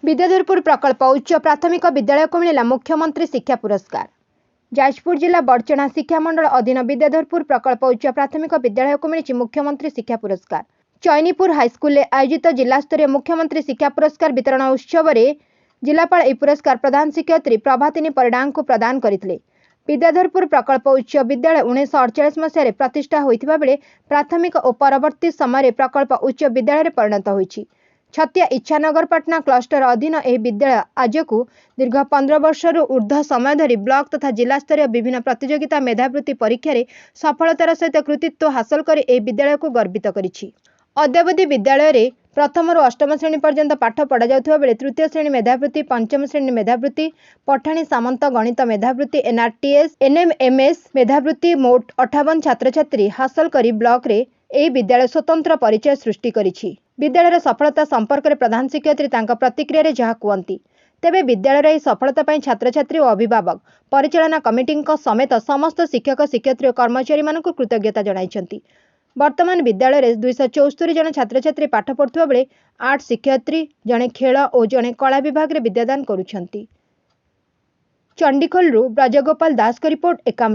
विद्याधरपुर प्रकल्प उच्च प्राथमिक विद्यालय को मिला मुख्यमंत्री शिक्षा पुरस्कार। जाजपुर जिला बड़चना शिक्षा मंडल अधीन विद्याधरपुर प्रकल्प उच्च प्राथमिक विद्यालय को मिली मुख्यमंत्री शिक्षा पुरस्कार। चैनीपुर हाईस्कूल में आयोजित जिला स्तरीय मुख्यमंत्री शिक्षा पुरस्कार वितरण उत्सव में जिलापाल यह पुरस्कार प्रधान शिक्षयित्री प्रभातिनी परिडा को प्रदान करते। विद्याधरपुर प्रकल्प उच्च विद्यालय 1948 मसीह प्रतिष्ठा होता बेले प्राथमिक और परवर्ती समय प्रकल्प उच्च विद्यालय परिणत होती। छतिया इच्छानगरपाटना क्लस्टर अधीन यह विद्यालय आज को दीर्घ 15 वर्ष ऊर्ध्व समय धरी ब्लॉक तथा जिला स्तरीय विभिन्न प्रतियोगिता मेधावृत्ति परीक्षा रे सफलतार सहित कृतित्व हासिल कर विद्यालय को गर्वित करिछि। अद्यावधि विद्यालय रे प्रथम रु अष्टम श्रेणी पर्यंत पाठ पढ़ा जाउथबा बेले तृतीय श्रेणी मेधावृत्ति, पंचम श्रेणी मेधावृत्ति, पठाणी सामंत गणित मेधावृत्ति, एनआरटीएस, एनएमएमएस मेधावृत्ति मोट 58 छात्र छात्री हासिल करी ब्लॉक रे यह विद्यालय स्वतंत्र परिचय सृष्टि करिछि। विद्यालय सफलता संपर्क में प्रधान शिक्षयित्री तांका प्रतिक्रिया रे जहा कहती तेबे विद्यालय सफलता पाई छात्र छात्री और अभिभावक परिचालना कमिटी समेत समस्त शिक्षक शिक्षयित्री और कर्मचारी मानक कृतज्ञता जणाइछंती। वर्तमान विद्यालय 274 जन छात्र छात्री पाठ पढ़ुवा बेले 8 शिक्षयित्री, जड़े खेल और जड़े कला विभाग रे विद्यादान करुछंती। चंडीखोलरू ब्रजगोपाल दास का रिपोर्ट एकाम्र।